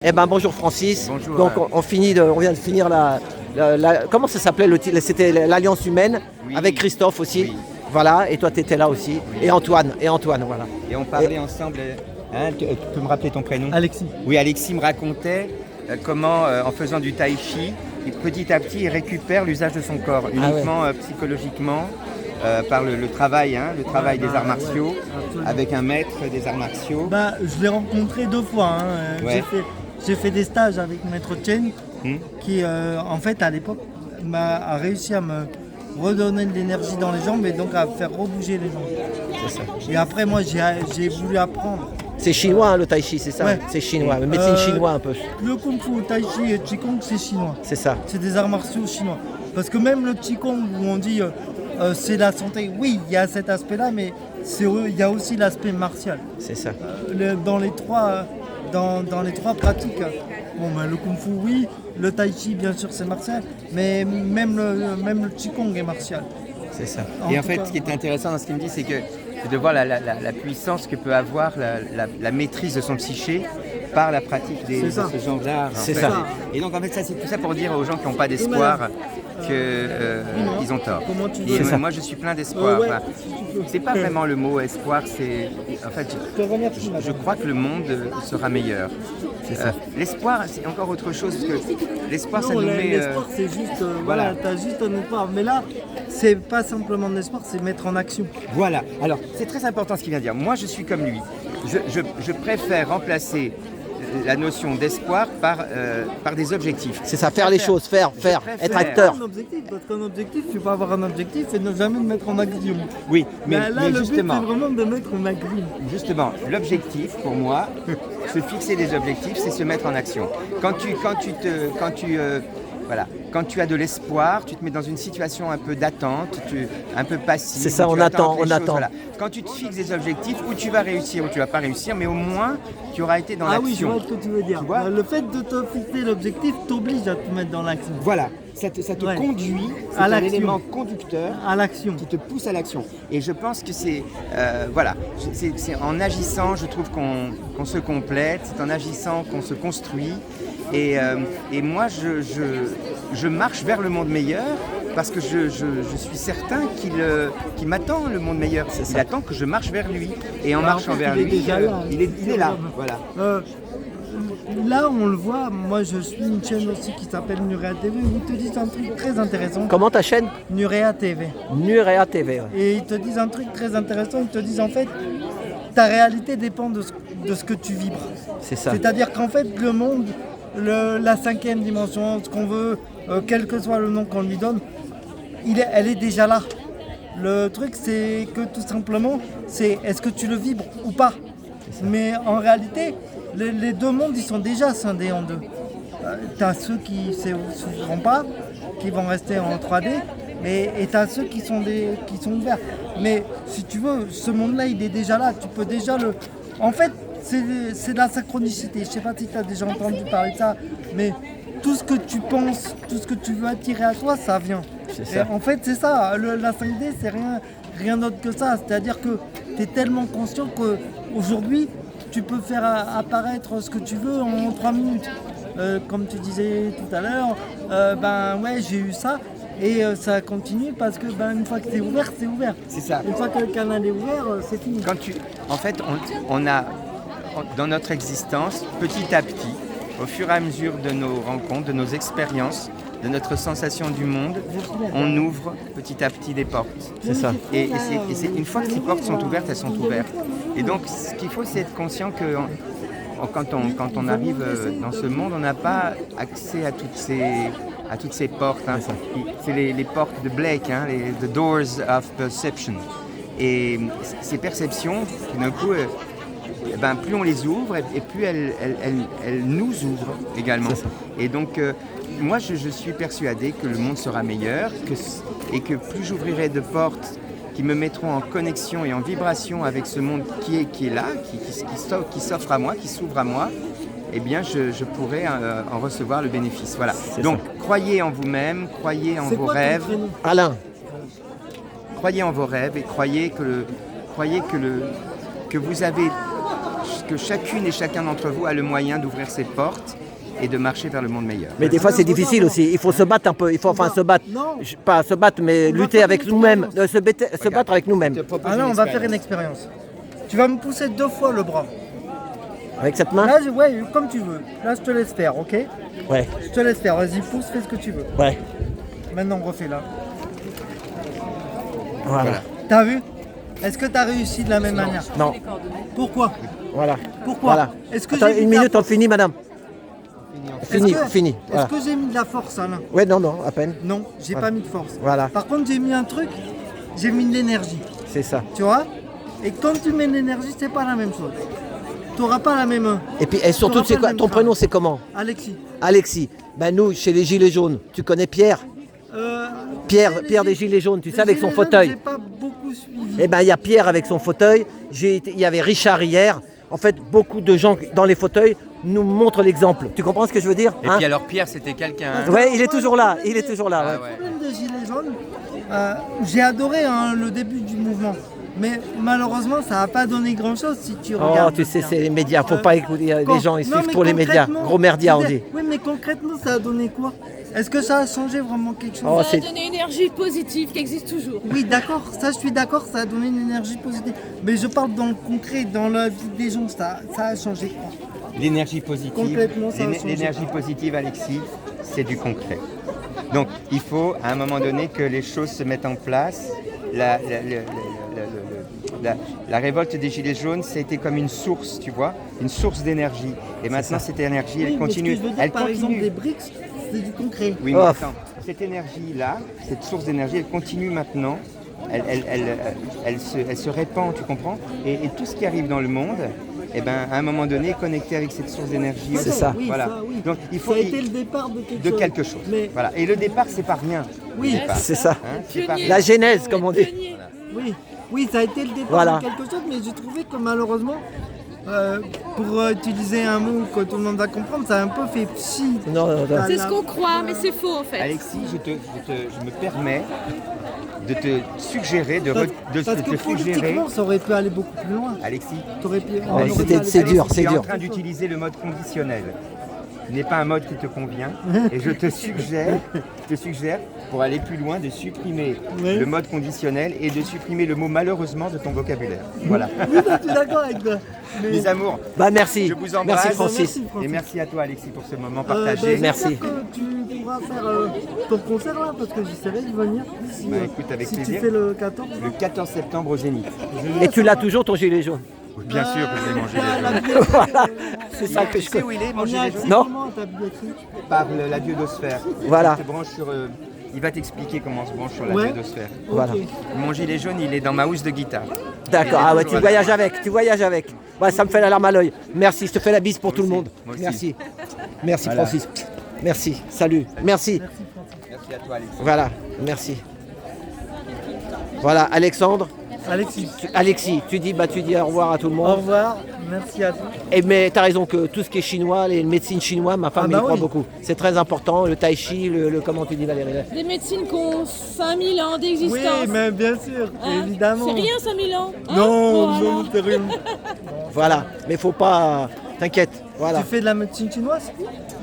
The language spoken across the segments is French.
Eh ben bonjour Francis. Bonjour. Donc on vient de finir comment ça s'appelait c'était l'Alliance humaine Oui. avec Christophe aussi. Oui. Voilà, et toi tu étais là aussi. Oui. Et Antoine, voilà. Et on parlait ensemble. Tu peux me rappeler ton prénom? Alexis. Oui, Alexis me racontait comment, en faisant du tai chi, petit à petit, il récupère l'usage de son corps, uniquement psychologiquement, par le travail, le travail des arts martiaux, avec un maître des arts martiaux. Je l'ai rencontré 2 fois. Ouais. J'ai fait des stages avec Maître Chen, qui en fait à l'époque a réussi à me redonner de l'énergie dans les jambes et donc à faire rebouger les jambes. C'est ça. Et après moi j'ai voulu apprendre. C'est chinois hein, le tai chi, c'est ça? Ouais. C'est chinois, médecine chinois un peu. Le kung fu, tai chi et qigong c'est chinois. C'est ça. C'est des arts martiaux chinois. Parce que même le qigong où on dit c'est la santé, oui il y a cet aspect là mais il y a aussi l'aspect martial. C'est ça. Dans les trois pratiques, le kung fu oui, le tai chi bien sûr c'est martial, mais même le qigong est martial. C'est ça. Et en fait, ce qui est intéressant dans ce qu'il me dit, c'est de voir la puissance que peut avoir la maîtrise de son psyché par la pratique de ce genre d'art. C'est fait. ça. Et donc en fait, ça c'est tout ça pour dire aux gens qui n'ont pas d'espoir qu'ils ont tort. Comment tu Et veux moi je suis plein d'espoir. ouais, Voilà. C'est pas vraiment le mot espoir, c'est en fait je crois que le monde sera meilleur. L'espoir c'est encore autre chose parce que l'espoir ça nous met. L'espoir c'est juste, voilà. t'as juste un espoir. Mais là, c'est pas simplement de l'espoir, c'est mettre en action. Voilà, alors c'est très important ce qu'il vient de dire. Moi je suis comme lui. Je préfère remplacer la notion d'espoir par des objectifs. C'est ça, faire les choses, faire, préfère. être acteur. Un objectif, parce qu'un objectif, tu peux avoir un objectif et ne jamais le mettre en action. Oui, mais là, le justement, but, c'est vraiment de mettre en action. justement, l'objectif pour moi, se fixer des objectifs, c'est se mettre en action. Quand tu as de l'espoir, tu te mets dans une situation un peu d'attente, un peu passive. C'est ça, où on tu attend, que les on choses, attend. voilà. Quand tu te fixes des objectifs, où tu vas réussir, ou tu vas pas réussir, mais au moins tu auras été dans Ah l'action. oui, je vois ce que tu veux dire. Tu vois Le fait de te fixer l'objectif t'oblige à te mettre dans l'action. Voilà, ça te Ouais. conduit, c'est À un l'action. élément conducteur À l'action. qui te pousse à l'action. Et je pense que c'est en agissant, je trouve qu'on se complète, c'est en agissant qu'on se construit. Et moi, je marche vers le monde meilleur parce que je suis certain qu'il m'attend le monde meilleur. Il attend que je marche vers lui. Et en marchant vers il est lui, déjà là. il est là. Voilà. Là, on le voit, moi je suis une chaîne aussi qui s'appelle Nurea TV où ils te disent un truc très intéressant. Comment ta chaîne? Nurea TV. Nurea TV. Ouais. Et ils te disent un truc très intéressant, ils te disent en fait, ta réalité dépend de ce que tu vibres. C'est ça. C'est-à-dire qu'en fait, le monde, la 5e dimension, ce qu'on veut, quel que soit le nom qu'on lui donne, elle est déjà là. Le truc, c'est que tout simplement, c'est est-ce que tu le vibres ou pas. Mais en réalité, les deux mondes, ils sont déjà scindés en deux. Tu as ceux qui ne s'ouvriront pas, qui vont rester en 3D, et tu as ceux qui sont ouverts. Mais si tu veux, ce monde-là, il est déjà là. Tu peux déjà le... En fait, c'est de la synchronicité. Je ne sais pas si tu as déjà entendu parler de ça, mais tout ce que tu penses, tout ce que tu veux attirer à toi, ça vient. C'est ça. Et en fait, c'est ça. La 5D, c'est rien d'autre que ça. C'est-à-dire que tu es tellement conscient qu'aujourd'hui, tu peux faire apparaître ce que tu veux en 3 minutes. Comme tu disais tout à l'heure, j'ai eu ça. Et ça continue parce que une fois que c'est ouvert, c'est ouvert. C'est ça. Une fois que le canal est ouvert, c'est fini. En fait, on a dans notre existence, petit à petit, au fur et à mesure de nos rencontres, de nos expériences, de notre sensation du monde, on ouvre petit à petit des portes. C'est ça. Et une fois que ces portes sont ouvertes, elles sont ouvertes. Et donc, ce qu'il faut, c'est être conscient que quand on arrive dans ce monde, on n'a pas accès à toutes ces portes. Hein. C'est les portes de Blake, the doors of perception. Et ces perceptions, tout d'un coup, plus on les ouvre et plus elles nous ouvrent également. Et donc, moi, je suis persuadé que le monde sera meilleur et que plus j'ouvrirai de portes qui me mettront en connexion et en vibration avec ce monde qui est là, qui s'offre à moi, qui s'ouvre à moi, eh bien, je pourrai en recevoir le bénéfice. Voilà. Donc, croyez en vous-même, croyez en vos rêves. Alain. Croyez en vos rêves et croyez que vous avez que chacune et chacun d'entre vous a le moyen d'ouvrir ses portes et de marcher vers le monde meilleur. Mais des fois c'est difficile aussi, il faut se battre un peu, il faut enfin se battre, pas se battre mais lutter avec nous-mêmes, se battre avec nous-mêmes. Ah non, on va faire une expérience. Tu vas me pousser 2 fois le bras. Avec cette main? Là, ouais, comme tu veux. Là, je te laisse faire, ok? Ouais, Je te laisse faire, vas-y, pousse, fais ce que tu veux. ouais, Maintenant, on refait là. voilà. T'as vu? Est-ce que t'as réussi de la même manière? Non, Pourquoi? voilà. Pourquoi? Voilà. Est-ce que Attends, j'ai mis une de la minute, on force? finit madame. Fini, Est-ce que- fini. Est-ce Voilà. que j'ai mis de la force, Alain? Ouais, non, non, à peine. Non, j'ai pas mis de force. Voilà. Par contre, j'ai mis un truc, j'ai mis de l'énergie. C'est ça. Tu vois? Et quand tu mets de l'énergie, c'est pas la même chose. Tu n'auras pas la même. Et puis, et surtout, T'auras c'est pas quoi? le même Ton travail. prénom, c'est comment? Alexis. Alexis. Ben nous, chez les Gilets jaunes, tu connais Pierre? Pierre des Gilets jaunes, tu sais, avec son fauteuil. J'ai pas beaucoup suivi. Eh ben, il y a Pierre avec son fauteuil. Il y avait Richard hier. En fait, beaucoup de gens dans les fauteuils nous montrent l'exemple. Tu comprends ce que je veux dire? Et hein? puis alors Pierre, c'était quelqu'un... hein. Ouais, il est toujours là. Il est toujours là. Ah ouais. ouais. Le problème des Gilets jaunes, j'ai adoré le début du mouvement. Mais malheureusement, ça n'a pas donné grand-chose si tu Oh, regardes. tu sais, bien. c'est les médias. Faut pas écouter les gens. Ils Non, suivent mais trop les médias. concrètement, Gros merdia, on dit. Oui, mais concrètement, ça a donné quoi? Est-ce que ça a changé vraiment quelque chose? Oh, Ça a donné une énergie positive qui existe toujours. Oui, d'accord, ça je suis d'accord, ça a donné une énergie positive. Mais je parle dans le concret, dans la vie des gens, ça a changé quoi? L'énergie positive, Complètement, ça a changé. l'énergie positive, Alexis, c'est du concret. Donc, il faut à un moment donné que les choses se mettent en place. La révolte des Gilets jaunes, ça a été comme une source, tu vois, une source d'énergie. Et maintenant, cette énergie, elle Oui, mais continue. ce que je veux dire, Elle par exemple, continue. des BRICS, c'est du concret. Oui, mais Oh. attends, cette énergie-là, cette source d'énergie, elle continue maintenant. Elle se répand, tu comprends? Et tout ce qui arrive dans le monde, eh ben, à un moment donné, est connecté avec cette source d'énergie. C'est ça. Oui, Voilà. ça, oui. Donc, il faut Ça a été le départ de quelque de chose. quelque chose. Mais Voilà. Et le départ, c'est pas rien. oui, Le départ. C'est ça. Hein, c'est pas rien. La genèse, comme on dit. Pionnier. oui, oui, ça a été le départ Voilà. de quelque chose, mais j'ai trouvé que malheureusement, pour utiliser un mot que tout le monde va comprendre, ça a un peu fait psy. Non, non, non. C'est ce qu'on croit, mais c'est faux en fait. Alexis, je me permets de te suggérer, de Parce te que suggérer. politiquement, ça aurait pu aller beaucoup plus loin. Alexis, T'aurais pu- on Ouais, aurait pu c'était- aller c'est plus dur, loin. c'est tu es en dur. train d'utiliser le mode conditionnel. Ce n'est pas un mode qui te convient. Et je te suggère, pour aller plus loin, de supprimer Oui. le mode conditionnel et de supprimer le mot malheureusement de ton vocabulaire. Voilà. Oui, je suis d'accord avec toi. Mais- Mes amours, Bah merci. je vous embrasse. Merci Francis. Merci, Francis. Et merci à toi, Alexis, pour ce moment Ben, partagé. Merci. j'espère que tu pourras faire ton concert là, parce que j'essaierai de venir. Si, Bah, écoute, avec si tu plaisir. fais le 14. Le 14 septembre au Zénith. Et tu l'as toujours ton gilet jaune. Bien sûr que je vais manger la les billetterie, Voilà. C'est ça que Tu je sais connais. où il est, on mon est gilet accès jaune Non. comment à ta billetterie? Par la diodosphère. Voilà. Tu te branches sur, il va t'expliquer comment on se branche sur la Ouais. diodosphère. Voilà. Ok. Mon gilet jaune, il est dans ma housse de guitare. D'accord. Ah ouais, tu voyages avec. Tu voyages avec. Ouais, ça me fait la larme à l'œil. Merci. Je te fais la bise pour tout le monde. moi aussi. Merci. Merci Voilà. Francis. Merci. Salut. Merci. Merci à toi, Alexis. Voilà. Merci. Voilà, Alexandre. Alexis, Alexis, tu dis au revoir à tout le au monde. revoir, merci à toi. Et mais tu as raison que tout ce qui est chinois, les médecines chinoises, ma femme Ah elle bah y croit oui. beaucoup. C'est très important, le tai chi, le comment tu dis Valérie? Des médecines qui ont 5000 ans d'existence. Oui, mais bien sûr, Hein évidemment. C'est rien 5000 ans. hein Non, Voilà. non, c'est rien. Voilà, mais faut pas t'inquiète. Voilà. Tu fais de la médecine chinoise?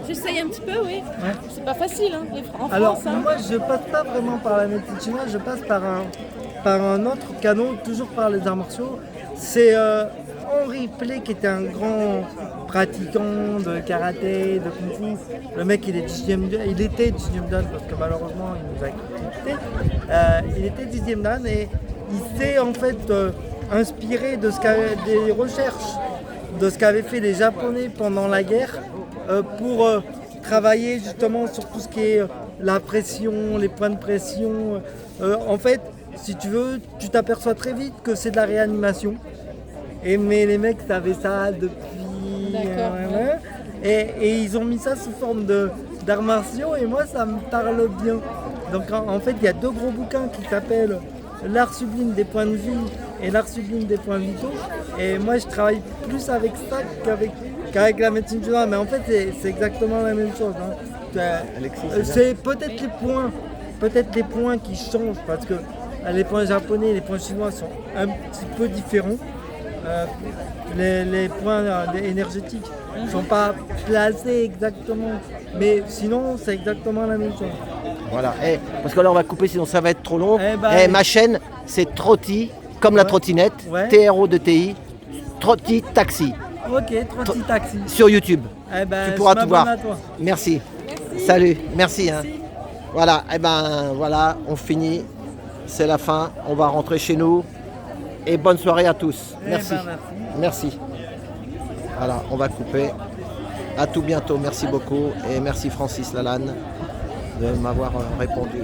J'essaye un petit peu, oui. Ouais. C'est pas facile, hein, en Alors, France. hein. moi, je passe pas vraiment par la médecine chinoise, je passe par un autre canon, toujours par les arts martiaux. C'est Henri Play qui était un grand pratiquant de karaté, de kung fu. Le mec, il était 10e dan parce que malheureusement, il nous a quittés. Il était 10e dan et il s'est en fait inspiré de des recherches de ce qu'avaient fait les Japonais pendant la guerre pour travailler justement sur tout ce qui est la pression, les points de pression. En fait, si tu veux, tu t'aperçois très vite que c'est de la réanimation. Mais les mecs savaient ça depuis... D'accord. Et ils ont mis ça sous forme d'arts martiaux et moi ça me parle bien. Donc en fait, il y a 2 gros bouquins qui s'appellent L'art sublime des points de vie et l'art sublime des points vitaux. Et moi je travaille plus avec ça qu'avec la médecine chinoise. Mais en fait c'est exactement la même chose. Hein. C'est peut-être les points qui changent parce que les points japonais et les points chinois sont un petit peu différents. les points énergétiques ne sont pas placés exactement. Mais sinon, c'est exactement la même chose. Voilà. Parce que là, on va couper, sinon ça va être trop long. bah, Ma chaîne, c'est Trotti, comme la trottinette, Ouais. TRO2TI, Trotti Taxi, Ok, Trotti Taxi. sur YouTube. Tu Tu pourras tout voir. À toi. Merci. Salut. Merci. Hein. Voilà. Voilà, on finit. C'est la fin. On va rentrer chez nous. Et bonne soirée à tous. Merci. Merci. Voilà, on va couper. À tout bientôt. Merci beaucoup. Et merci Francis Lalanne de m'avoir répondu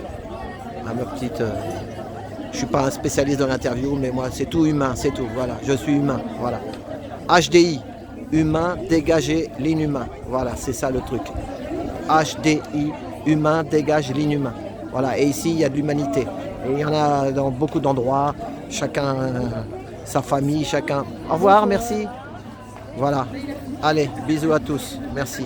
à ma petite... je suis pas un spécialiste de l'interview, mais moi, c'est tout humain, c'est tout. Voilà, je suis humain. Voilà. HDI, humain, dégager l'inhumain. Voilà, c'est ça le truc. HDI, humain, dégage l'inhumain. Voilà, et ici, il y a de l'humanité. Et il y en a dans beaucoup d'endroits, chacun sa famille, chacun... Au revoir, merci. Voilà. Allez, bisous à tous. Merci.